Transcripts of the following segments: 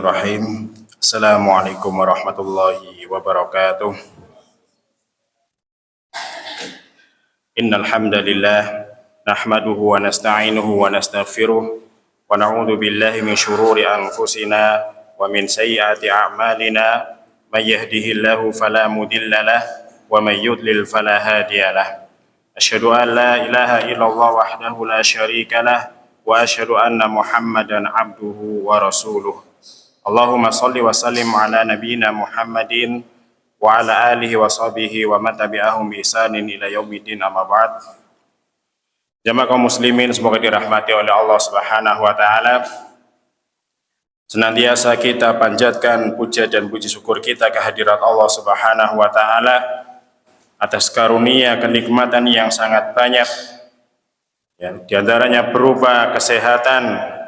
Bismillahirrahmanirrahim. Assalamualaikum warahmatullahi wabarakatuh. Innal hamdalillah nahmaduhu wa nasta'inuhu wa nastaghfiruh wa na'udzu billahi min shururi anfusina wa min sayyiati a'malina may yahdihillahu fala mudilla lahu wa may yudlil fala hadiya lahu. Asyhadu an la ilaha illallah wahdahu la syarika lahu wa asyhadu anna Muhammadan abduhu wa rasuluh. Allahumma salli wa sallim ala nabiyyina Muhammadin wa ala alihi wa sahbihi wa man tabi'ahum bi ihsanin ila yaumiddin, amma ba'd. Jamaah kaum muslimin, semoga dirahmati oleh Allah Subhanahu wa taala. Senantiasa kita panjatkan puja dan puji syukur kita kehadirat Allah Subhanahu wa taala atas karunia kenikmatan yang sangat banyak. Ya, di antaranya berupa kesehatan,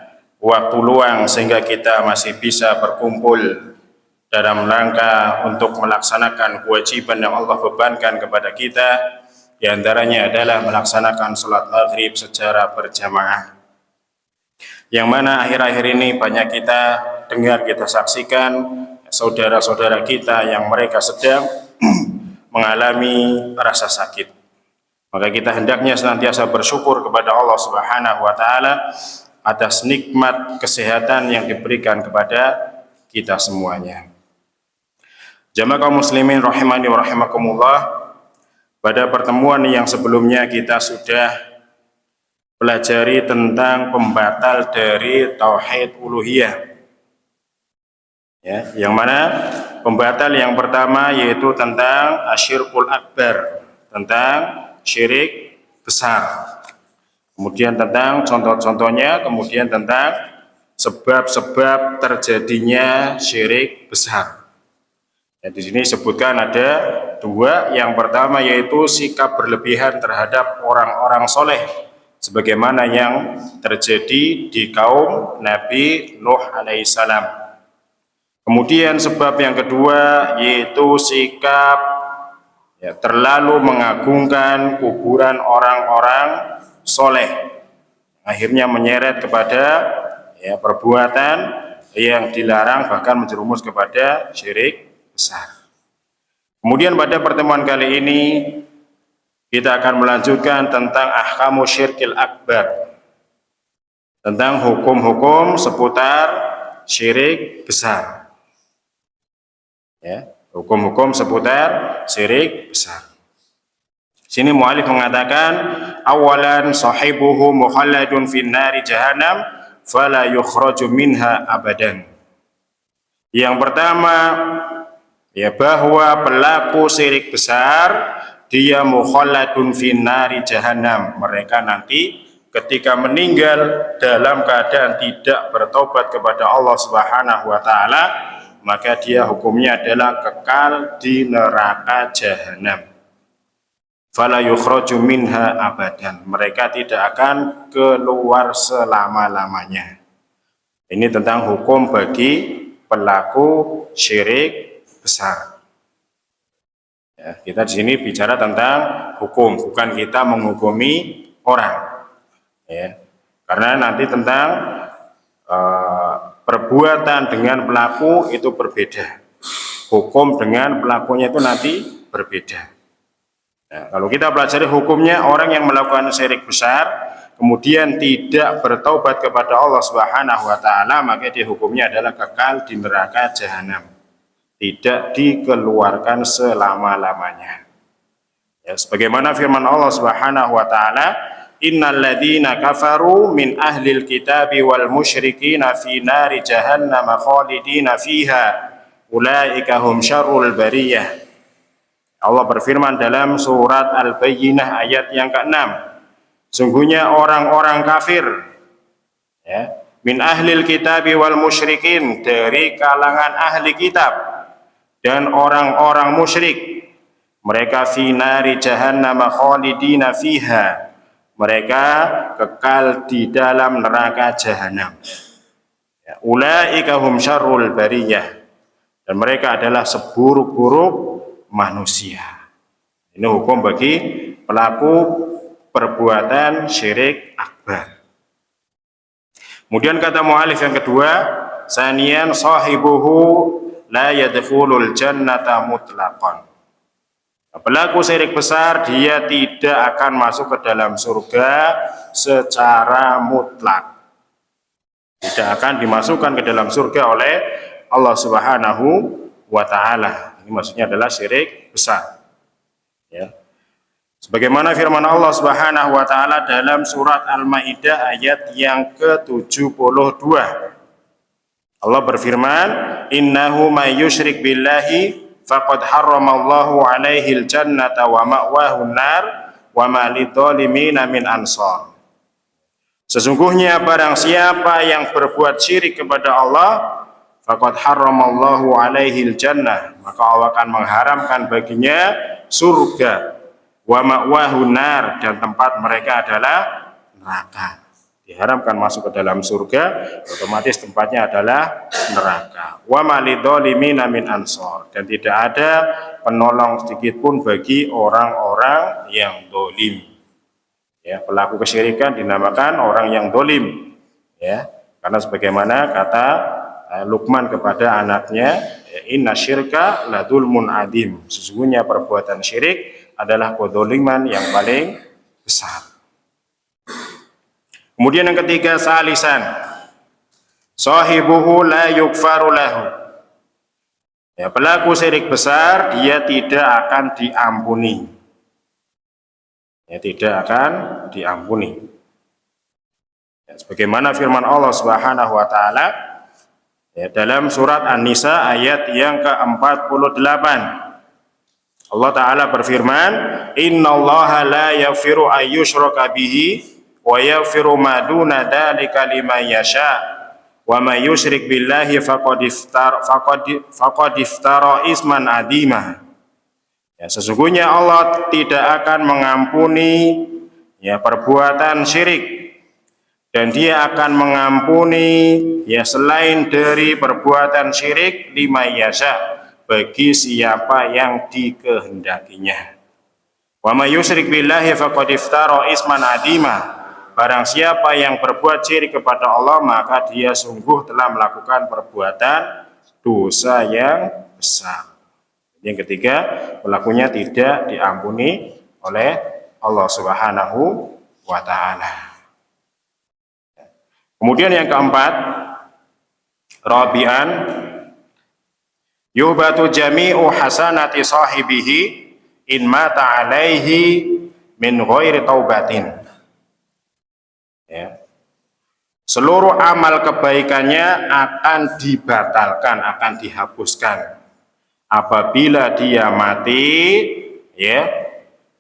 waktu luang sehingga kita masih bisa berkumpul dalam rangka untuk melaksanakan kewajiban yang Allah bebankan kepada kita. Di antaranya adalah melaksanakan sholat maghrib secara berjamaah, yang mana akhir-akhir ini banyak kita dengar, kita saksikan saudara-saudara kita yang mereka sedang mengalami rasa sakit. Maka kita hendaknya senantiasa bersyukur kepada Allah Subhanahu wa taala atas nikmat kesehatan yang diberikan kepada kita semuanya. Jamaah kaum muslimin rahimani wa rahimakumullah, pada pertemuan yang sebelumnya kita sudah pelajari tentang pembatal dari tauhid uluhiyah. Ya, yang mana pembatal yang pertama yaitu tentang asyirkul akbar, tentang syirik besar. Kemudian tentang contoh-contohnya, kemudian tentang sebab-sebab terjadinya syirik besar. Ya, di sini disebutkan ada dua. Yang pertama yaitu sikap berlebihan terhadap orang-orang soleh, sebagaimana yang terjadi di kaum Nabi Nuh alaihissalam. Kemudian sebab yang kedua yaitu sikap terlalu mengagungkan kuburan orang-orang soleh, akhirnya menyeret kepada perbuatan yang dilarang, bahkan menjerumus kepada syirik besar. Kemudian pada pertemuan kali ini kita akan melanjutkan tentang ahkamu syirkil akbar, tentang hukum-hukum seputar syirik besar. Ya, hukum-hukum seputar syirik besar. Sini mu'alif mengatakan, awalan sahibuhu mukhalladun fin nari jahannam fala yukhraju minha abadan. Yang pertama, bahwa pelaku syirik besar dia mukhalladun fin nari jahannam. Mereka nanti ketika meninggal dalam keadaan tidak bertobat kepada Allah Subhanahu wa taala, maka dia hukumnya adalah kekal di neraka jahanam. Fala yukhraju minha abadan, mereka tidak akan keluar selama-lamanya. Ini tentang hukum bagi pelaku syirik besar. Ya, kita di sini bicara tentang hukum, bukan kita menghukumi orang. Ya, karena nanti tentang perbuatan dengan pelaku itu berbeda. Hukum dengan pelakunya itu nanti berbeda. Nah, kalau kita pelajari hukumnya, orang yang melakukan syirik besar kemudian tidak bertaubat kepada Allah Subhanahu wa taala, maka dia hukumnya adalah kekal di neraka jahanam, tidak dikeluarkan selama-lamanya. Ya, sebagaimana firman Allah Subhanahu wa taala, innal ladzina kafaru min ahlil kitabi wal musyrikina fi nari jahannam khalidina fiha ulaika hum syarrul bariyah. Allah berfirman dalam surat Al-Bayyinah ayat yang ke-6, sungguhnya orang-orang kafir, min ahlil kitabi wal musyrikin, dari kalangan ahli kitab dan orang-orang musyrik, mereka fi nari jahannam khalidina fiha, mereka kekal di dalam neraka jahanam. Ulaika hum syarrul bariyah, dan mereka adalah seburuk-buruk manusia. Ini hukum bagi pelaku perbuatan syirik akbar. Kemudian kata mu'alif yang kedua, Saniyan sahibuhu la yadkhulul jannata mutlaqan. Pelaku syirik besar dia tidak akan masuk ke dalam surga secara mutlak. Tidak akan dimasukkan ke dalam surga oleh Allah Subhanahu wa taala. Ini maksudnya adalah syirik besar. Ya. Sebagaimana firman Allah Subhanahu wa taala dalam surat Al-Maidah ayat yang ke-72. Allah berfirman, "Innahu may yusyrik billahi faqad harramallahu 'alaihil jannata wa ma'wahu nar wa ma lidzalimina min ansar." Sesungguhnya barang siapa yang berbuat syirik kepada Allah, faqad harramallahu 'alaihil jannah, maka Allah akan mengharamkan baginya surga, wa ma'wahu nar, dan tempat mereka adalah neraka. Diharamkan masuk ke dalam surga, otomatis tempatnya adalah neraka. Wa ma lidzalimina min ansar, dan tidak ada penolong sedikit pun bagi orang-orang yang zalim. Ya, pelaku kesyirikan dinamakan orang yang zalim. Ya, karena sebagaimana kata Luqman kepada anaknya, inna syirka la dzulmun adzim. Sesungguhnya perbuatan syirik adalah kezaliman yang paling besar. Kemudian yang ketiga, salisan sahibuhu la yukfaru lahu. Ya, pelaku syirik besar dia tidak akan diampuni. Ya, tidak akan diampuni. Ya, sebagaimana firman Allah Subhanahu wa taala ya, dalam surat An-Nisa ayat yang ke-48. Allah taala berfirman, "Innallaha la yaghfiru ayyushraka bihi wa yaghfiru ma duna dzalika liman yasha wa may yusyrik billahi faqad iftara isman adzima." Ya, sesungguhnya Allah tidak akan mengampuni ya perbuatan syirik, dan dia akan mengampuni ya selain dari perbuatan syirik lima yasha, bagi siapa yang dikehendakinya. Wa may yusyrik billahi faqad iftara isman adzima. Barang siapa yang berbuat syirik kepada Allah, maka dia sungguh telah melakukan perbuatan dosa yang besar. Yang ketiga, pelakunya tidak diampuni oleh Allah Subhanahu wa taala. Kemudian yang keempat, rabi'an yuhbatu jami'u hasanati sahibihi in mata alaihi min ghairi taubatin. Ya. Seluruh amal kebaikannya akan dibatalkan, akan dihapuskan apabila dia mati ya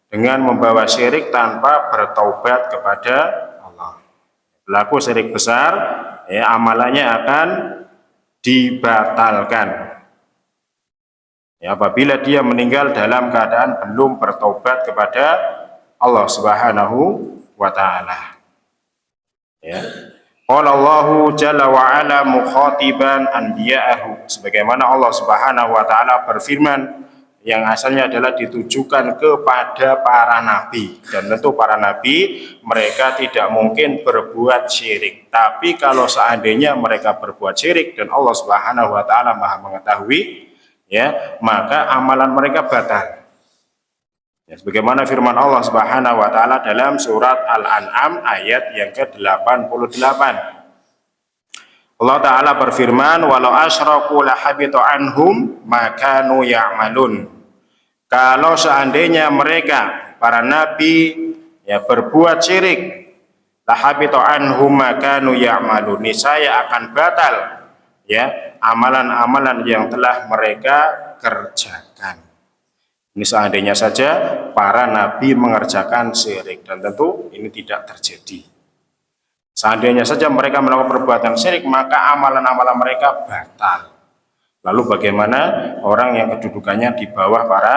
dengan membawa syirik tanpa bertaubat kepada Allah. Pelaku syirik besar ya, amalannya akan dibatalkan ya, apabila dia meninggal dalam keadaan belum bertaubat kepada Allah Subhanahu wa taala. Ya. Qala Allahu jalla wa ala mukhatiban anbiya'ahu, sebagaimana Allah Subhanahu wa taala berfirman yang asalnya adalah ditujukan kepada para nabi, dan tentu para nabi mereka tidak mungkin berbuat syirik. Tapi kalau seandainya mereka berbuat syirik dan Allah Subhanahu wa taala Maha mengetahui, ya, maka amalan mereka batal. Ya, sebagaimana firman Allah Subhanahu wa taala dalam surat Al-An'am ayat yang ke-88. Allah taala berfirman, "Walau asyraku lahabita anhum ma kanu ya'malun." Kalau seandainya mereka para nabi ya berbuat syirik, lahabita anhum ma kanu ya'malun, niscaya akan batal ya amalan-amalan yang telah mereka kerjakan. Ini seandainya saja para nabi mengerjakan syirik, dan tentu ini tidak terjadi. Seandainya saja mereka melakukan perbuatan syirik, maka amalan-amalan mereka batal. Lalu bagaimana orang yang kedudukannya di bawah para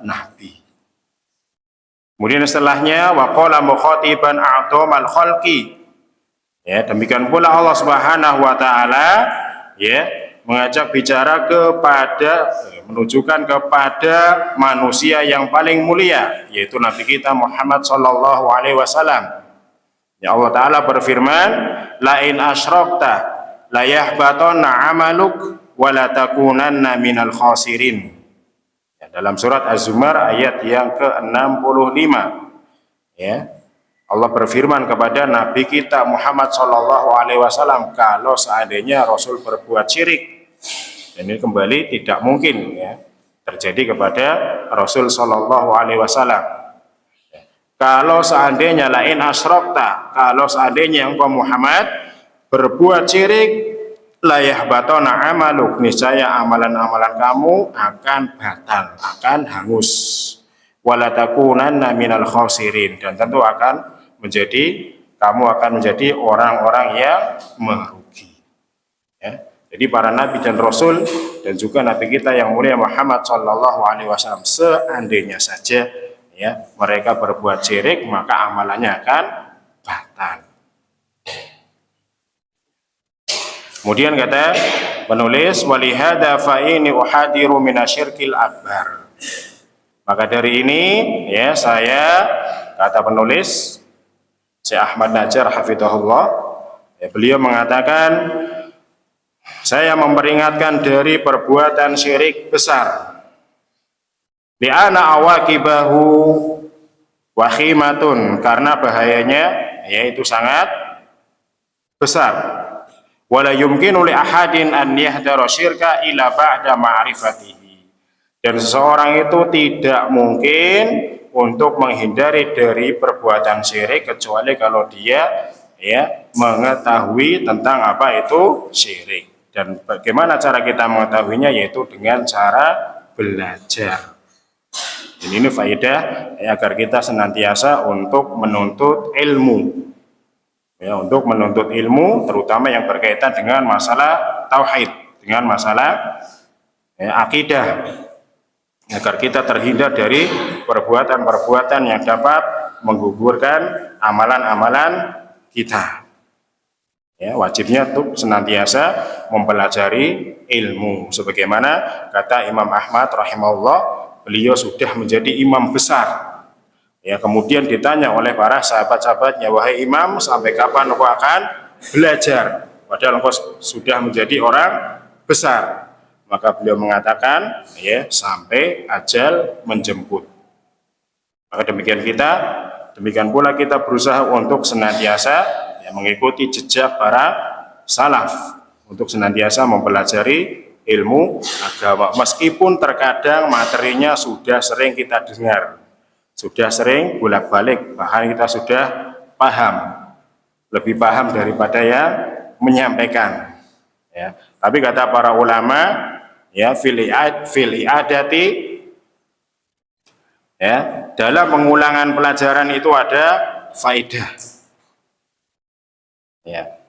nabi? Kemudian setelahnya, waqala mukhatiban a'dhamal khalqi. Ya, demikian pula Allah Subhanahu wa taala ya mengajak bicara kepada, menunjukkan kepada manusia yang paling mulia, yaitu Nabi kita Muhammad SAW. Ya, Allah Ta'ala berfirman, la in asyrakta la yahbatanna 'amaluk wa la takunanna minal khasirin. Ya, dalam surat Az-Zumar ayat yang ke-65, ya, Allah berfirman kepada Nabi kita Muhammad Shallallahu Alaihi Wasallam, kalau seandainya Rasul berbuat syirik, dan ini kembali tidak mungkin ya terjadi kepada Rasul Shallallahu Alaihi Wasallam. Kalau seandainya lain asrokta, kalau seandainya engkau Muhammad berbuat syirik, layah batona amaluk, niscaya amalan-amalan kamu akan batal, akan hangus. Walatakunanna minal khasirin, dan tentu akan kamu akan menjadi orang-orang yang merugi. Ya. Jadi para nabi dan rasul dan juga nabi kita yang mulia Muhammad Shallallahu Alaihi Wasallam, seandainya saja ya mereka berbuat syirik, maka amalannya akan batal. Kemudian kata penulis, walihada fa ini uhadiru minasyirkil akbar. Maka dari ini ya saya, kata penulis Syekh Ahmad Najjar hafizahullah, ya, beliau mengatakan, saya memperingatkan dari perbuatan syirik besar. Li'ana awaqibahu wahimatun, karena bahayanya yaitu sangat besar. Wala yumkinu li ahadin an yahdara syirka ila ba'da ma'rifatihi. Dan seseorang itu tidak mungkin untuk menghindari dari perbuatan syirik kecuali kalau dia ya mengetahui tentang apa itu syirik. Dan bagaimana cara kita mengetahuinya, yaitu dengan cara belajar. Dan ini faedah ya, agar kita senantiasa untuk menuntut ilmu. Ya, untuk menuntut ilmu terutama yang berkaitan dengan masalah tauhid, dengan masalah akidah, agar kita terhindar dari perbuatan-perbuatan yang dapat menggugurkan amalan-amalan kita. Ya, wajibnya untuk senantiasa mempelajari ilmu. Sebagaimana kata Imam Ahmad rahimahullah, beliau sudah menjadi imam besar. Ya, kemudian ditanya oleh para sahabat-sahabatnya, wahai imam, sampai kapan engkau akan belajar? Padahal engkau sudah menjadi orang besar. Maka beliau mengatakan, ya, sampai ajal menjemput. Maka demikian pula kita berusaha untuk senantiasa ya, mengikuti jejak para salaf, untuk senantiasa mempelajari ilmu agama, meskipun terkadang materinya sudah sering kita dengar, sudah sering bolak-balik, bahkan kita sudah paham, lebih paham daripada yang menyampaikan. Ya. Tapi kata para ulama, ya, fil i'adati, ya, dalam pengulangan pelajaran itu ada faedah. Ya.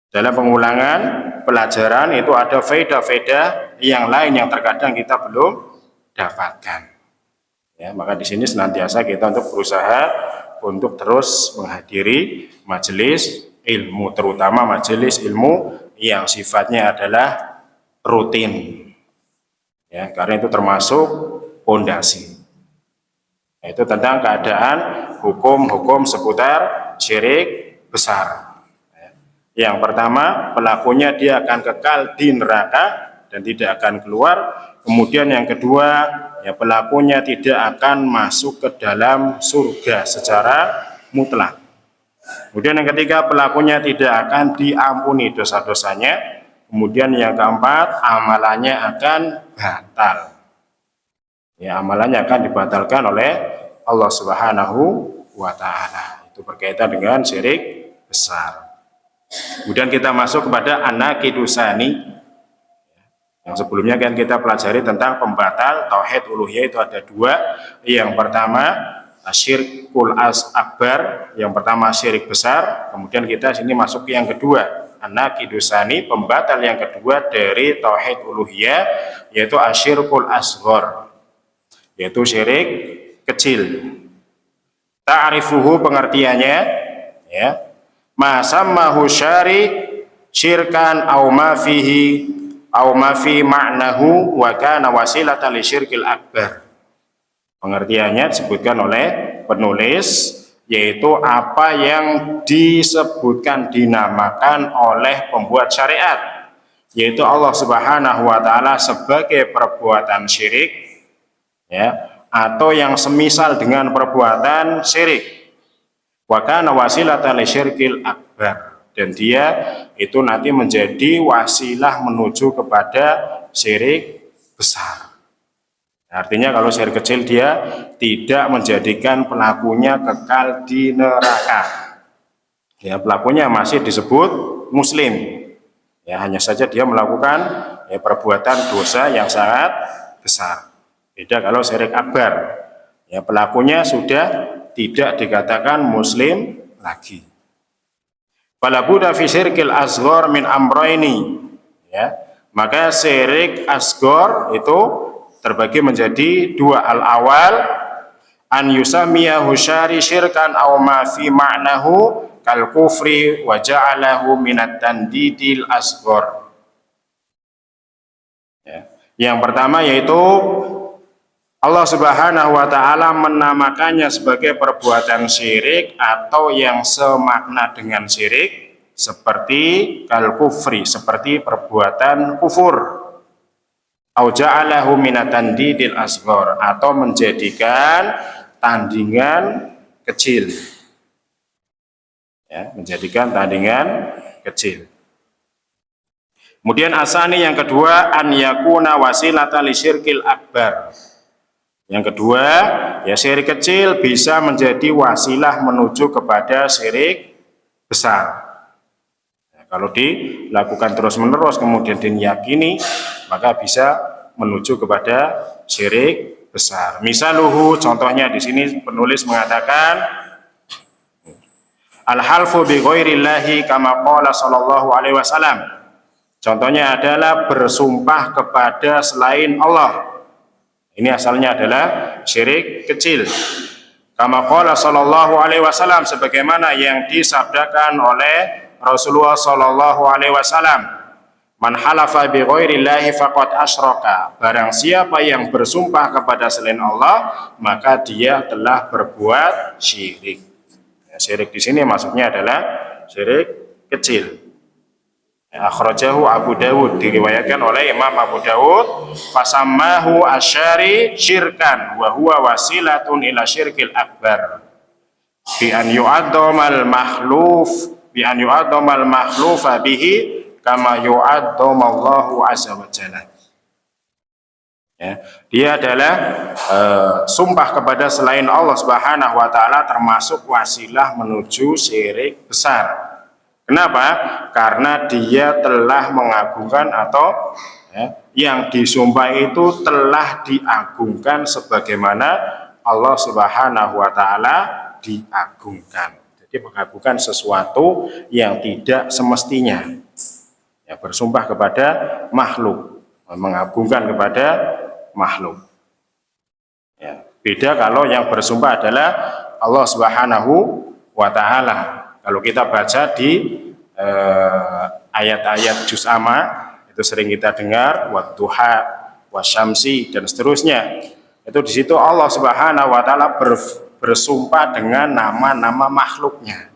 Dalam pengulangan pelajaran itu ada faedah-faedah yang lain yang terkadang kita belum dapatkan. Ya, maka di sini senantiasa kita untuk berusaha untuk terus menghadiri majelis ilmu, terutama majelis ilmu yang sifatnya adalah rutin. Ya, karena itu termasuk pondasi. Itu tentang keadaan hukum-hukum seputar syirik besar. Yang pertama, pelakunya dia akan kekal di neraka dan tidak akan keluar. Kemudian yang kedua, ya, pelakunya tidak akan masuk ke dalam surga secara mutlak. Kemudian yang ketiga, pelakunya tidak akan diampuni dosa-dosanya. Kemudian yang keempat, amalannya akan batal. Ya, amalannya akan dibatalkan oleh Allah Subhanahu wa Ta'ala. Itu berkaitan dengan syirik besar. Kemudian kita masuk kepada anaqidusani. Yang sebelumnya kan kita pelajari tentang pembatal tauhid uluhiyah, itu ada dua. Yang pertama syirkul akbar, yang pertama syirik besar. Kemudian kita sini masuk ke yang kedua, anaqidusani, pembatal yang kedua dari tauhid uluhiyah, yaitu asyirkul asghar, yaitu syirik kecil. Ta'rifuhu, pengertiannya, ya, ma sammahu syari syirkan au ma fihi au ma fi ma'nahu wa kana wasilatan li syirkil akbar. Pengertiannya disebutkan oleh penulis, yaitu apa yang disebutkan dinamakan oleh pembuat syariat, yaitu Allah Subhanahu wa taala sebagai perbuatan syirik, ya, atau yang semisal dengan perbuatan syirik. Wa kana wasilatan lisyirkil akbar, dan dia itu nanti menjadi wasilah menuju kepada syirik besar. Artinya kalau syirik kecil dia tidak menjadikan pelakunya kekal di neraka. Ya, pelakunya masih disebut muslim. Ya, hanya saja dia melakukan perbuatan dosa yang sangat besar. Beda kalau syirik akbar. Ya, pelakunya sudah tidak dikatakan muslim lagi. Fala budda fi syirkil asghar min amrayni. Ya, maka syirik asghar itu terbagi menjadi dua. Al-awal an yusamiyahu syari syirkan aw ma fi ma'nahu kal kufri wa ja'alahu minat tandidil asghar. Ya. Yang pertama yaitu Allah Subhanahu wa taala menamakannya sebagai perbuatan syirik atau yang semakna dengan syirik, seperti kal kufri, seperti perbuatan kufur. Au ja'alahu minatan didil asghar, atau menjadikan tandingan kecil. Ya, menjadikan tandingan kecil. Kemudian asani yang kedua, an yakuna wasilatan lisyirkil akbar. Yang kedua, ya syirik kecil bisa menjadi wasilah menuju kepada syirik besar. Kalau dilakukan terus-menerus kemudian diyakini, maka bisa menuju kepada syirik besar. Misaluhu, contohnya di sini penulis mengatakan al-halfu bi ghairillahi kama qala sallallahu alaihi wasallam. Contohnya adalah bersumpah kepada selain Allah. Ini asalnya adalah syirik kecil. Kama qala sallallahu alaihi wasallam, sebagaimana yang disabdakan oleh Rasulullah sallallahu alaihi wasallam, man halafa bi ghairillahi faqad asyraka, barang siapa yang bersumpah kepada selain Allah maka dia telah berbuat syirik. Ya, syirik di sini maksudnya adalah syirik kecil. Ya, akhrajahu Abu Dawud, diriwayatkan oleh Imam Abu Dawud, fasammahu asyari syirkan wa huwa wasilatun ila syirkil akbar bi an yu'addamal makhluf bi an yu'addamal makhlufa bihi kama yu'addamallahu azza wa jalla. Ya, dia adalah sumpah kepada selain Allah Subhanahu wa taala termasuk wasilah menuju syirik besar. Kenapa? Karena dia telah mengagungkan atau yang disumpah itu telah diagungkan sebagaimana Allah Subhanahu wa taala diagungkan. Jadi mengagungkan sesuatu yang tidak semestinya. Ya, bersumpah kepada makhluk, mengagungkan kepada makhluk. Ya, beda kalau yang bersumpah adalah Allah Subhanahu wa taala. Kalau kita baca di ayat-ayat juz amma, itu sering kita dengar wadduha, wasyamsi dan seterusnya. Itu di situ Allah Subhanahu wa taala bersumpah dengan nama-nama makhluknya.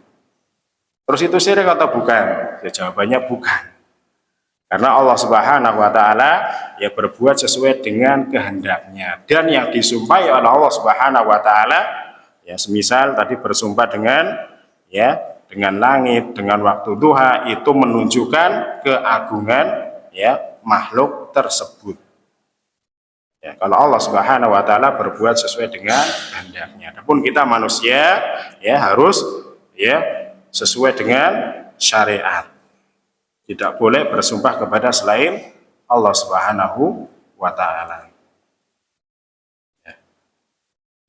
Terus itu syirik atau bukan? Ya, jawabannya bukan. Karena Allah Subhanahu wa taala ya berbuat sesuai dengan kehendaknya, dan yang disumpahi oleh Allah Subhanahu wa taala ya semisal tadi bersumpah dengan langit, dengan waktu duha, itu menunjukkan keagungan makhluk tersebut. Ya, kalau Allah Subhanahu wa taala berbuat sesuai dengan kehendaknya. Adapun kita manusia harus sesuai dengan syariat. Tidak boleh bersumpah kepada selain Allah Subhanahu wa taala.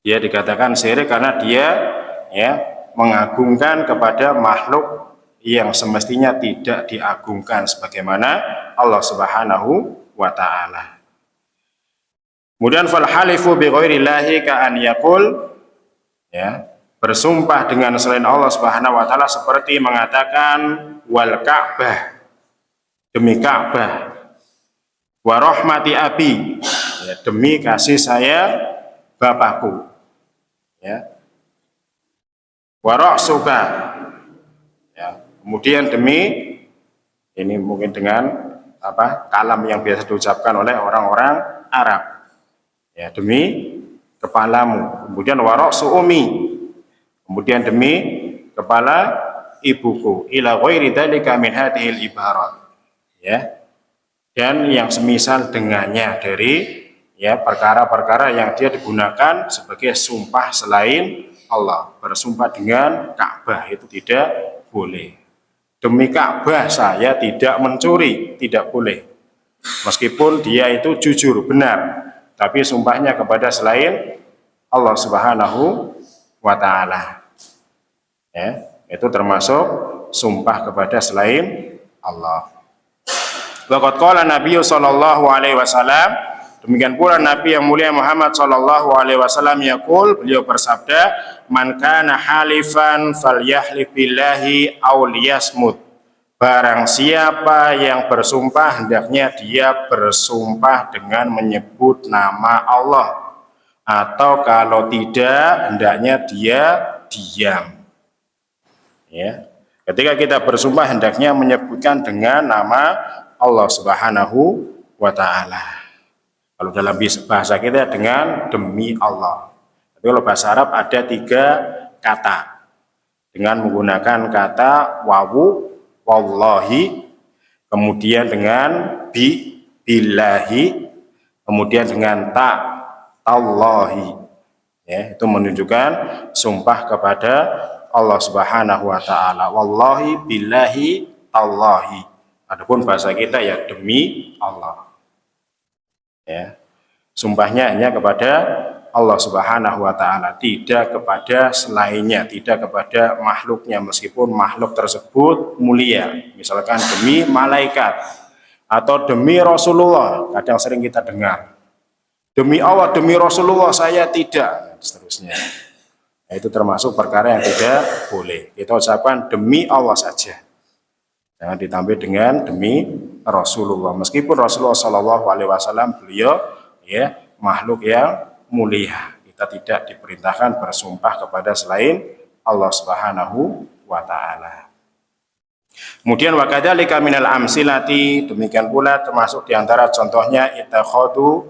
Dia dikatakan syirik karena dia mengagungkan kepada makhluk yang semestinya tidak diagungkan sebagaimana Allah Subhanahu wa taala. Kemudian fal halifu bi ghairillahi ka an yaqul, bersumpah dengan selain Allah Subhanahu wa taala seperti mengatakan wal Ka'bah, demi Ka'bah, wa rahmati abi, demi kasih saya bapakku. wa ra'suka. Ya, kemudian demi, ini mungkin dengan kalam yang biasa diucapkan oleh orang-orang Arab. Ya, demi kepalamu. Kemudian wa ra'su ummi. Kemudian demi kepala ibuku. Ila ghairi dzalika min hadhil ibarat. Ya. Dan yang semisal dengannya dari ya perkara-perkara yang dia digunakan sebagai sumpah selain Allah. Bersumpah dengan Ka'bah itu tidak boleh. Demi Ka'bah saya tidak mencuri, tidak boleh. Meskipun dia itu jujur, benar, tapi sumpahnya kepada selain Allah Subhanahu wa Ta'ala. Ya, itu termasuk sumpah kepada selain Allah. Waqad qala Nabi sallallahu alaihi wasallam, demikian pula Nabi yang mulia Muhammad sallallahu alaihi wasallam yaqul, beliau bersabda, man kana halifan falyahlif billahi aw liyasmut. Barang siapa yang bersumpah hendaknya dia bersumpah dengan menyebut nama Allah, atau kalau tidak hendaknya dia diam. Ya. Ketika kita bersumpah hendaknya menyebutkan dengan nama Allah Subhanahu wa Ta'ala. Kalau dalam bahasa kita dengan demi Allah. Tapi kalau bahasa Arab ada 3 kata dengan menggunakan kata wawu, wallahi, kemudian dengan billahi, kemudian dengan tallahi. Ya, itu menunjukkan sumpah kepada Allah Subhanahu wa Ta'ala. Wallahi, billahi, tallahi. Adapun bahasa kita ya demi Allah. Ya. Sumpahnya hanya kepada Allah Subhanahu wa Ta'ala, tidak kepada selainnya, tidak kepada makhluknya, meskipun makhluk tersebut mulia. Misalkan demi malaikat atau demi Rasulullah, kadang sering kita dengar. Demi Allah, demi Rasulullah saya tidak, seterusnya. Nah, itu termasuk perkara yang tidak boleh. Kita ucapkan demi Allah saja. Jangan ditambah dengan demi Rasulullah. Meskipun Rasulullah Shallallahu Alaihi Wasallam beliau ya makhluk yang mulia, kita tidak diperintahkan bersumpah kepada selain Allah Subhanahu wa Ta'ala. Kemudian wa kadzalika minal amsilati, demikian pula termasuk diantara contohnya ittakhadu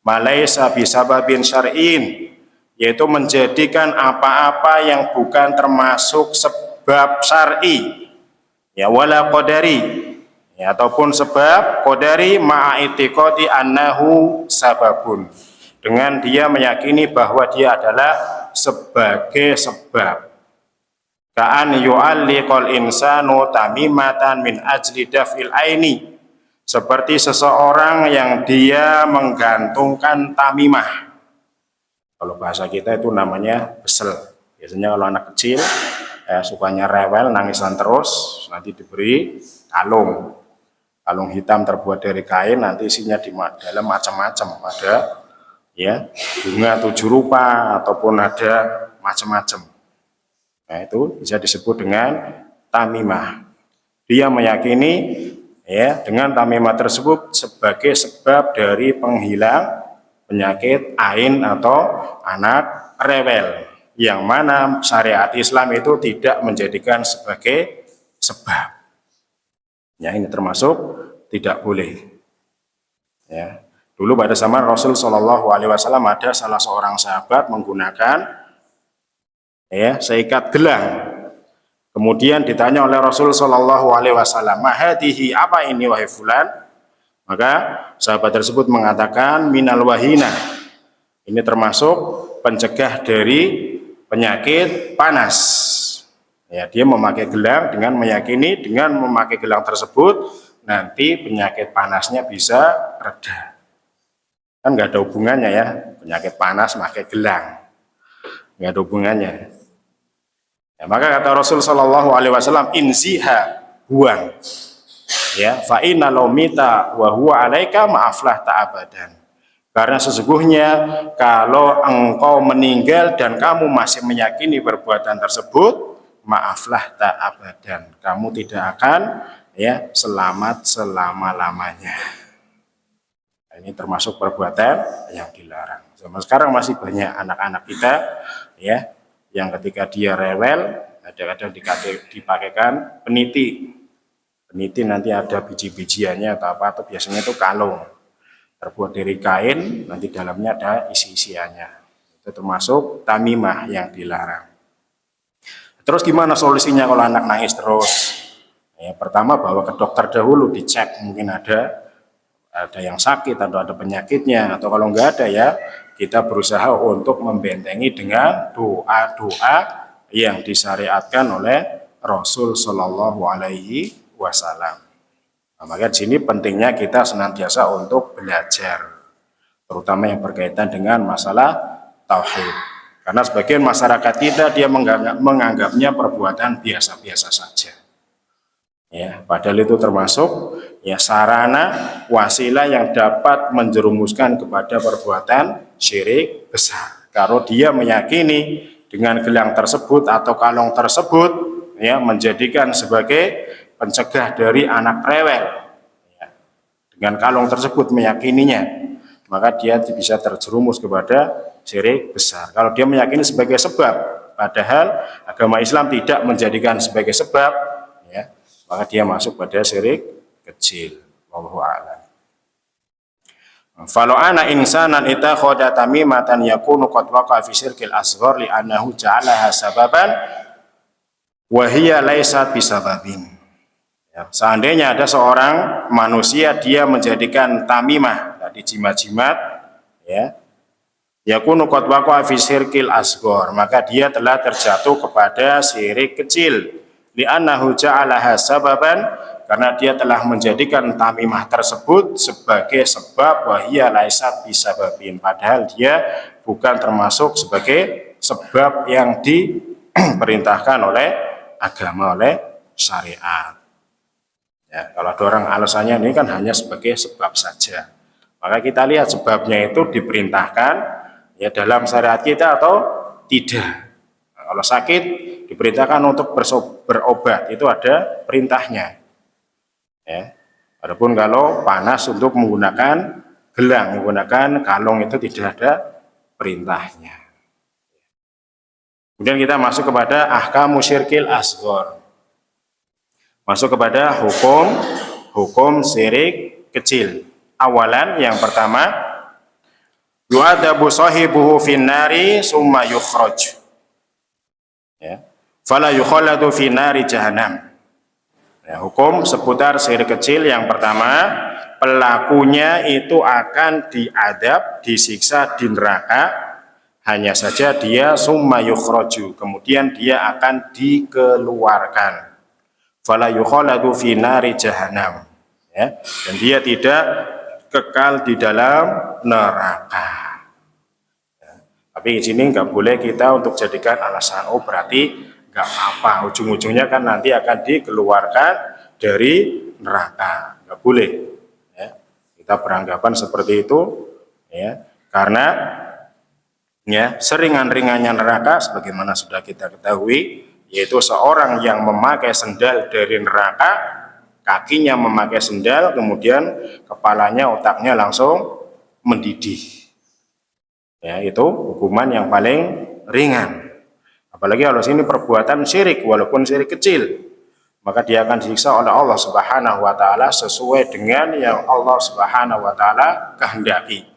malaysa bisababin syar'in, yaitu menjadikan apa-apa yang bukan termasuk sebab syar'i, ya wala qadari, ya, ataupun sebab qadari ma'itiqadi annahu sababun, dengan dia meyakini bahwa dia adalah sebagai sebab. Ka'an yu'alliqal insanu tamimatan min ajli daf'il aini, seperti seseorang yang dia menggantungkan tamimah. Kalau bahasa kita itu namanya besel. Biasanya kalau anak kecil sukanya rewel, nangisan terus, nanti diberi kalung hitam terbuat dari kain, nanti isinya di dalam macam-macam, ada ya bunga 7 rupa ataupun ada macam-macam. Nah, itu bisa disebut dengan tamimah. Dia meyakini ya dengan tamimah tersebut sebagai sebab dari penghilang penyakit ain atau anak rewel, yang mana syariat Islam itu tidak menjadikan sebagai sebab. Ya, ini termasuk tidak boleh. Ya. Dulu pada zaman Rasul Shallallahu Alaihi Wasallam ada salah seorang sahabat menggunakan ya seikat gelang. Kemudian ditanya oleh Rasul Shallallahu Alaihi Wasallam, mahadihi, apa ini wahai fulan? Maka sahabat tersebut mengatakan minal wahina. Ini termasuk pencegah dari penyakit panas. Ya, dia memakai gelang dengan meyakini dengan memakai gelang tersebut nanti penyakit panasnya bisa reda. Kan nggak ada hubungannya ya, penyakit panas pakai gelang, nggak ada hubungannya. Ya, maka kata Rasul Shallallahu Alaihi Wasallam, inziha, buang. Ya, fa inna laumita wa huwa alaika ma'aflah ta'abadan. Karena sesungguhnya kalau engkau meninggal dan kamu masih meyakini perbuatan tersebut, maaflah ta'abadan, kamu tidak akan ya selamat selama-lamanya. Ini termasuk perbuatan yang dilarang. Zaman sekarang masih banyak anak-anak kita ya yang ketika dia rewel kadang-kadang dipakaikan peniti. Peniti nanti ada biji-bijiannya atau apa, atau biasanya itu kalung terbuat dari kain, nanti dalamnya ada isi-isiannya. Itu termasuk tamimah yang dilarang. Terus gimana solusinya kalau anak nangis terus? Ya, pertama bawa ke dokter dahulu, dicek mungkin ada yang sakit atau ada penyakitnya, atau kalau enggak ada ya kita berusaha untuk membentengi dengan doa-doa yang disyariatkan oleh Rasul Shallallahu Alaihi Wasallam. Nah, maka di sini pentingnya kita senantiasa untuk belajar, terutama yang berkaitan dengan masalah tauhid. Karena sebagian masyarakat kita dia menganggapnya perbuatan biasa-biasa saja. Ya, padahal itu termasuk ya sarana wasilah yang dapat menjerumuskan kepada perbuatan syirik besar. Kalau dia meyakini dengan gelang tersebut atau kalung tersebut ya menjadikan sebagai pencegah dari anak rewel. Ya, dengan kalung tersebut meyakininya, maka dia bisa terjerumus kepada syirik besar. Kalau dia meyakini sebagai sebab, padahal agama Islam tidak menjadikan sebagai sebab, ya, maka dia masuk pada syirik kecil. Wallahu a'lam. Falau ana insanan ittakhadha tamimatan yakunu qad waqa'a fi syirkil asghar li annahu ja'alaha sababan wa hiya laysat bisababin. Ya, seandainya ada seorang manusia dia menjadikan tamimah tadi jimat-jimat ya yakunu qad waqa'a fi syirkil asghar, maka dia telah terjatuh kepada syirik kecil. Li'annahu ja'alaha sababan, karena dia telah menjadikan tamimah tersebut sebagai sebab, wahiyya laisat bisababin, padahal dia bukan termasuk sebagai sebab yang diperintahkan oleh agama, oleh syariat. Ya, kalau ada orang alasannya ini kan hanya sebagai sebab saja, maka kita lihat sebabnya itu diperintahkan ya dalam syariat kita atau tidak. Nah, kalau sakit diperintahkan untuk berobat, itu ada perintahnya. Ya. Adapun kalau panas untuk menggunakan gelang, menggunakan kalung itu tidak ada perintahnya. Kemudian kita masuk kepada ahkamu syirkil asghar. Masuk kepada hukum syirik kecil. Awalan yang pertama, yu'adabu sahibuhu finnari summa yukhraj. Ya. Fala yukhaladu fi nari jahannam. Ya, hukum seputar syirik kecil yang pertama, pelakunya itu akan diadab, disiksa di neraka, hanya saja dia summa yukhraju, kemudian dia akan dikeluarkan. Fala yukhaladu fi nari jahannam. Ya, dan dia tidak kekal di dalam neraka. Ya, tapi di sini nggak boleh kita untuk jadikan alasan, oh berarti nggak apa-apa, ujung-ujungnya kan nanti akan dikeluarkan dari neraka, nggak boleh ya. Kita beranggapan seperti itu ya, karena ya seringan-ringannya neraka sebagaimana sudah kita ketahui, yaitu seorang yang memakai sendal dari neraka, kakinya memakai sendal, kemudian kepalanya, otaknya langsung mendidih ya, itu hukuman yang paling ringan. Apalagi kalau sini perbuatan syirik, walaupun syirik kecil, maka dia akan disiksa oleh Allah Subhanahu wa taala sesuai dengan yang Allah Subhanahu wa taala kehendaki.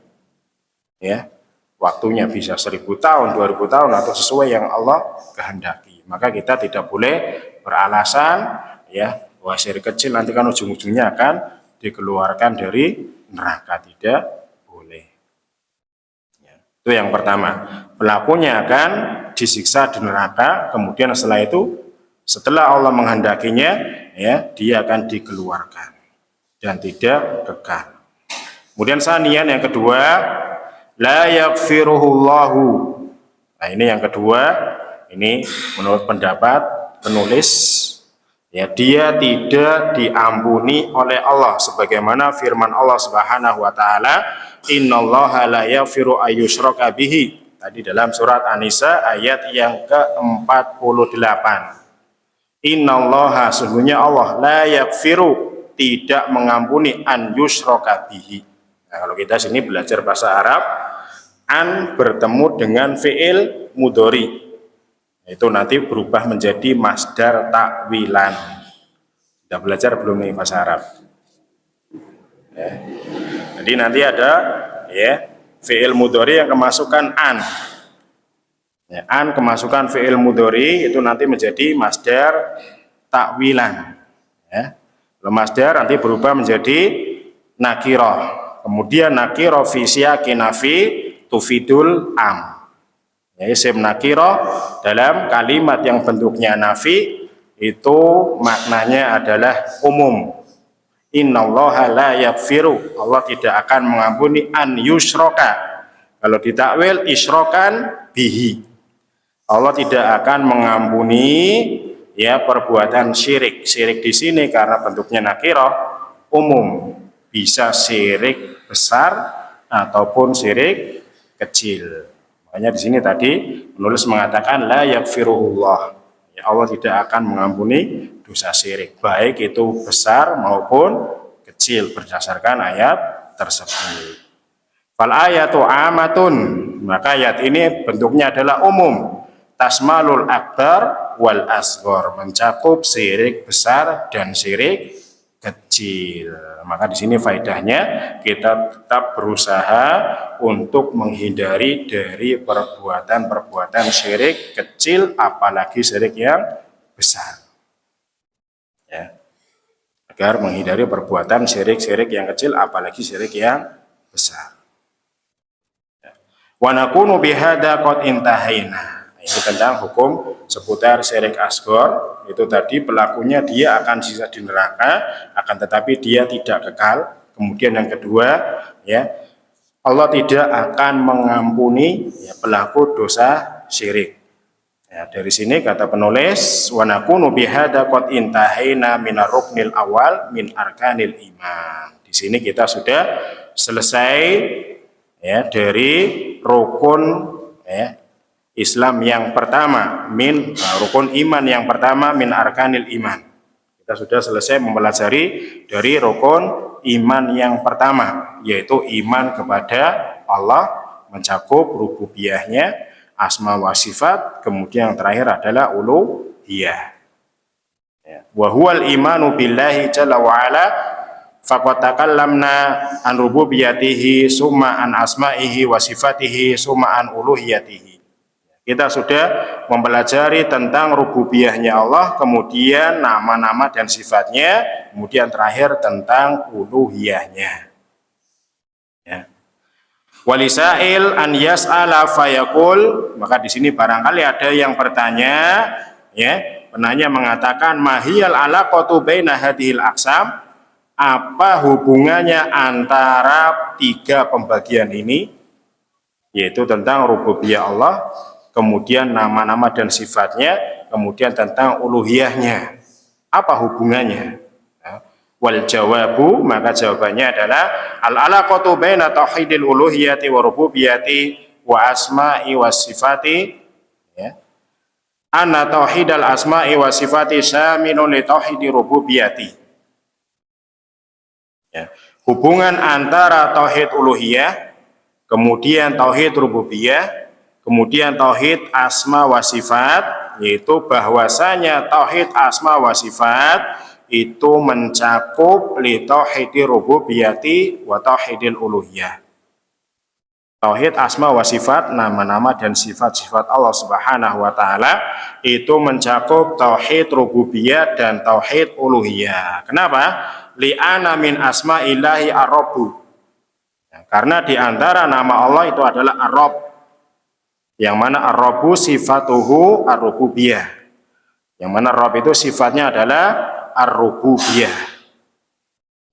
Ya. Waktunya bisa 1000 tahun, 2000 tahun atau sesuai yang Allah kehendaki. Maka kita tidak boleh beralasan ya bahwa syirik kecil nanti kan ujung-ujungnya akan dikeluarkan dari neraka, tidak boleh. Ya. Itu yang pertama. Pelakunya akan disiksa di neraka, kemudian setelah Allah menghendakinya ya dia akan dikeluarkan dan tidak kekal. Kemudian sanian yang kedua, la yaghfiruhullahu. Nah, ini yang kedua, ini menurut pendapat penulis ya dia tidak diampuni oleh Allah sebagaimana firman Allah Subhanahu wa taala, innallaha la yaghfiru ayyushraka bihi. Tadi dalam surat An-Nisa ayat yang ke-48. Innallaha, sesungguhnya Allah, la yaghfiru, tidak mengampuni, an yushraka bihi. Nah, kalau kita sini belajar bahasa Arab, an bertemu dengan fi'il mudhari. Itu nanti berubah menjadi masdar takwilan. Sudah belajar belum nih bahasa Arab? Ya. Jadi nanti ada ya fi'il mudhari yang kemasukan an. Ya, an kemasukan fi'il mudhari itu nanti menjadi masdar takwilan. Ya. Masdar nanti berubah menjadi nakirah. Kemudian nakirah fi siyaqi nafi tufidul am. Ya, isim nakirah dalam kalimat yang bentuknya nafi itu maknanya adalah umum. Innallaha la yaghfiru, Allah tidak akan mengampuni an yusroka. Kalau ditakwil isrokan bihi, Allah tidak akan mengampuni ya perbuatan syirik. Syirik di sini karena bentuknya nakirah umum, bisa syirik besar ataupun syirik kecil. Makanya di sini tadi penulis mengatakan la yaghfirullah. Ya, Allah tidak akan mengampuni dosa syirik, baik itu besar maupun kecil berdasarkan ayat tersebut. Fal ayatu amatun, maka ayat ini bentuknya adalah umum. Tasmalul akbar wal asghar, mencakup syirik besar dan syirik kecil. Maka di sini faedahnya kita tetap berusaha untuk menghindari dari perbuatan-perbuatan syirik kecil, apalagi syirik yang besar. Ya. Agar menghindari perbuatan syirik-syirik yang kecil, apalagi syirik yang besar. Ya. Wa nakunu bihadza qad intahaina. Ini tentang hukum seputar syirik asghar. Itu tadi pelakunya dia akan sisa di neraka, akan tetapi dia tidak kekal. Kemudian yang kedua, ya, Allah tidak akan mengampuni ya, pelaku dosa syirik. Ya, dari sini kata penulis, wa nakunu bihadza qad intahaina minar ruknil awal min arkanil iman. Di sini kita sudah selesai ya dari rukun ya Islam yang pertama, rukun iman yang pertama min arkanil iman. Kita sudah selesai mempelajari dari rukun iman yang pertama, yaitu iman kepada Allah, mencakup rububiyahnya, asma wa sifat, kemudian yang terakhir adalah uluhiyah. Wa huwal imanu billahi jalla wa ala faqad takallamna an rububiyatihi summa an asma'ihi wa sifatihi summa an uluhiyatihi. Kita sudah mempelajari tentang rububiyahnya Allah, kemudian nama-nama dan sifatnya, kemudian terakhir tentang uluhiyahnya. Ya. Walisail an yas'ala fayaqul, maka di sini barangkali ada yang bertanya, ya, penanya mengatakan mahiyal alaqatu baina hadhil aqsam, apa hubungannya antara tiga pembagian ini, yaitu tentang rububiyah Allah, kemudian nama-nama dan sifatnya, kemudian tentang uluhiyahnya. Apa hubungannya? Wal jawabu, maka jawabannya adalah al-alaqatu baina tauhidil uluhiyati wa rububiyati wa asma'i wa sifati, ya. Anna tauhidal asma'i wa sifati syaminun li tauhidi rububiyati. Ya. Hubungan antara tauhid uluhiyah, kemudian tauhid rububiyah, kemudian tauhid asma wa sifat, yaitu bahwasanya tauhid asma wa sifat itu mencakup li tauhidi rububiyati wa tauhidil uluhiyah. Tauhid asma wa sifat, nama-nama dan sifat-sifat Allah Subhanahu wa taala itu mencakup tauhid rububiyah dan tauhid uluhiyah. Kenapa? Li'ana min asma'illahi ar-rabbu. Karena di antara nama Allah itu adalah ar-rabb, yang mana ar-rabbu sifatuhu ar-rububiyah, yang mana Rabb itu sifatnya adalah ar-rububiyah.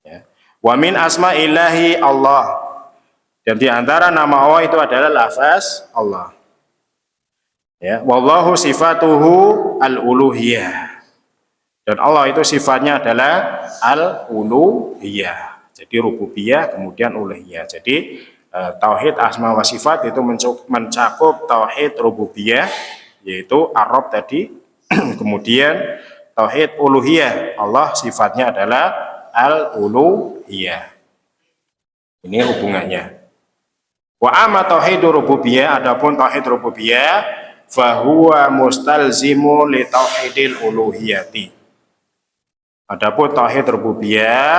Ya. Wa min asma'illahi Allah, dan di antara nama Allah itu adalah lafaz Allah. Ya. Wallahu sifatuhu al-uluhiyah, dan Allah itu sifatnya adalah al-uluhiyah. Jadi rububiyah kemudian uluhiyah. Jadi tauhid asma wa sifat itu mencakup tauhid rububiyah, yaitu ar-rabb tadi, kemudian tauhid uluhiyah, Allah sifatnya adalah al-uluhiyah. Ini hubungannya. Wa amma tauhid rububiyah, adapun tauhid rububiyah fahuwa mustalzimu li tauhidil uluhiyati. Adapun tauhid rububiyah,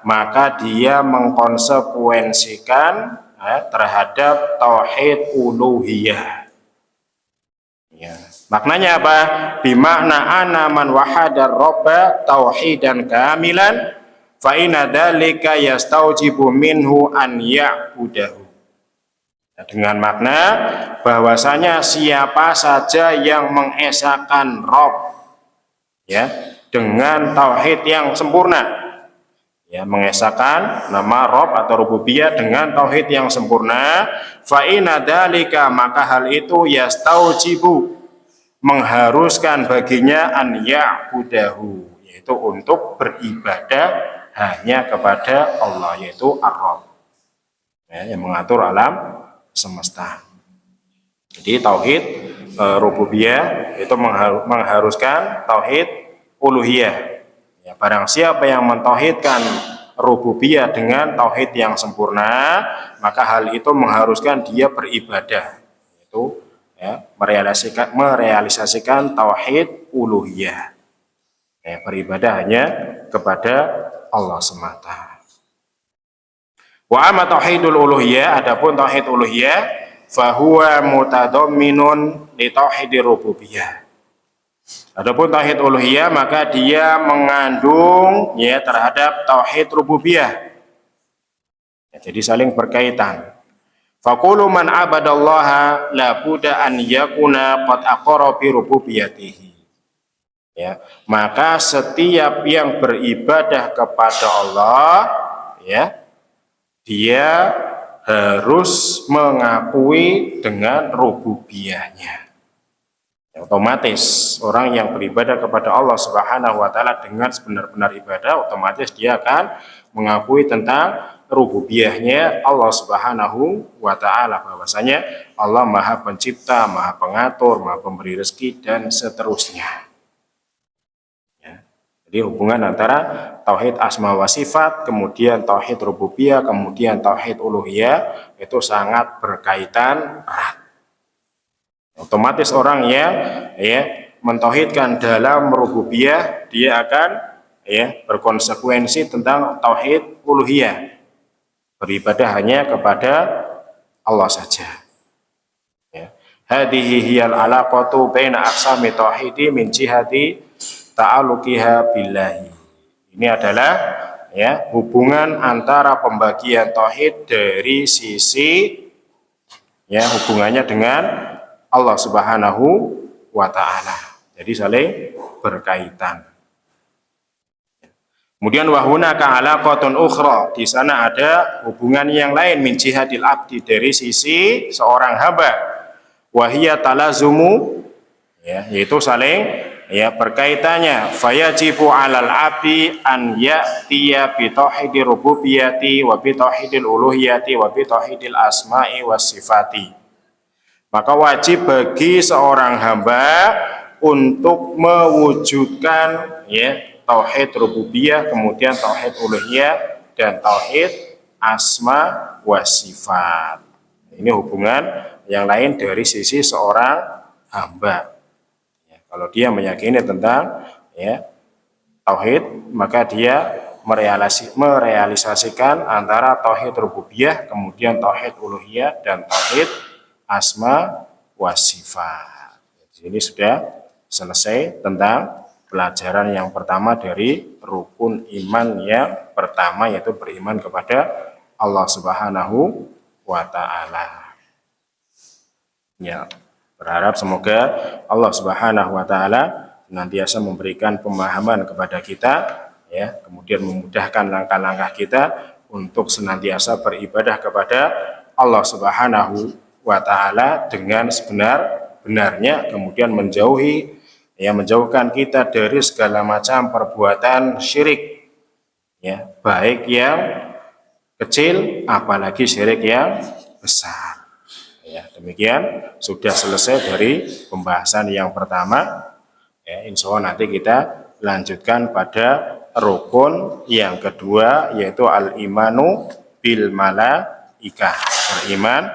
maka dia mengkonsekuensikan terhadap tauhid uluhiyah. Ya. Maknanya apa? Bimakna ana man wahadar robba tauhidan kamilan fa inna dzalika yastaujibu minhu an ya'budahu. Dengan makna bahwasanya siapa saja yang mengesahkan Rob, ya, dengan tauhid yang sempurna, ya, mengesahkan nama Rob atau rububiyah dengan tauhid yang sempurna, fa inna dzalika, maka hal itu yastaujibu, mengharuskan baginya an ya'budahu, yaitu untuk beribadah hanya kepada Allah, yaitu Ar-Rabb, ya, yang mengatur alam semesta. Jadi tauhid rububiyah itu mengharuskan tauhid uluhiyah. Ya, barang siapa yang mentauhidkan rububiyah dengan tauhid yang sempurna, maka hal itu mengharuskan dia beribadah, itu, ya, merealisasikan tauhid uluhiyah, ya, beribadah hanya kepada Allah semata. Wa amma tauhidul uluhiyah, adapun tauhid uluhiyah, fahuwa mutadamminun li tauhidir rububiyah. Adapun tauhid uluhiyah, maka dia mengandung, ya, terhadap tauhid rububiyah. Ya, jadi saling berkaitan. Faqulu man abadallaha la budda an yakuna qad aqara bi rububiyatihi. Ya, maka setiap yang beribadah kepada Allah, ya, dia harus mengakui dengan rububiyahnya. Otomatis orang yang beribadah kepada Allah Subhanahu wa taala dengan sebenar-benar ibadah, otomatis dia akan mengakui tentang rububiyahnya Allah Subhanahu wa taala, bahwasanya Allah Maha Pencipta, Maha Pengatur, Maha Pemberi rezeki, dan seterusnya. Jadi hubungan antara tauhid asma wa sifat, kemudian tauhid rububiyah, kemudian tauhid uluhiyah itu sangat berkaitan erat. Otomatis orang yang, ya, mentauhidkan dalam rububiyah, dia akan, ya, berkonsekuensi tentang tauhid uluhiyah, beribadah hanya kepada Allah saja. Ya. Hadhihi hiyal alaqatu baina aqsami tauhidi min jihati ta'aluqiha billahi. Ini adalah, ya, hubungan antara pembagian tauhid dari sisi, ya, hubungannya dengan Allah Subhanahu wa taala. Jadi saling berkaitan. Kemudian wahunaka alaqatun ukhra, di sana ada hubungan yang lain min jihadil abdi, dari sisi seorang hamba, wahiyya talazumu, ya, yaitu saling, ya, berkaitannya. Fayajibu 'alal 'abdi an ya'tiya bi tauhidir rububiyyati wa bi tauhidil uluhiyyati wa bi tauhidil asma'i was sifati. Maka wajib bagi seorang hamba untuk mewujudkan, ya, tauhid rububiyah, kemudian tauhid uluhiyah, dan tauhid asma was sifat. Ini hubungan yang lain dari sisi seorang hamba. Kalau dia meyakini tentang, ya, tauhid, maka dia merealisasikan antara tauhid rububiyah, kemudian tauhid uluhiyah, dan tauhid asma wa sifat. Ini sudah selesai tentang pelajaran yang pertama dari rukun iman yang pertama, yaitu beriman kepada Allah Subhanahu wa taala. Ya. Berharap semoga Allah Subhanahu wa taala senantiasa memberikan pemahaman kepada kita, ya, kemudian memudahkan langkah-langkah kita untuk senantiasa beribadah kepada Allah Subhanahu wa taala dengan sebenar-benarnya, kemudian menjauhkan kita dari segala macam perbuatan syirik, ya, baik yang kecil apalagi syirik yang besar. Ya, demikian sudah selesai dari pembahasan yang pertama. Ya, insya Allah nanti kita lanjutkan pada rukun yang kedua, yaitu al-imanu bil malaikah, beriman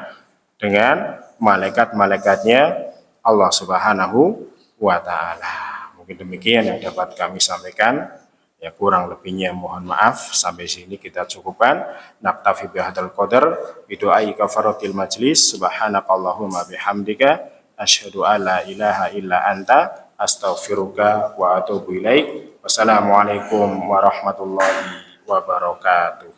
dengan malaikat-malaikatnya Allah Subhanahu wa taala. Mungkin demikian yang dapat kami sampaikan. Ya, kurang lebihnya mohon maaf. Sampai sini kita cukupkan. Naktafi bihadzal qadar bidu'ai kafaratil majlis. Subhanakallahumma bihamdika asyhadu an la ilaha illa anta astaghfiruka wa atubu ilaik. Wassalamualaikum warahmatullahi wabarakatuh.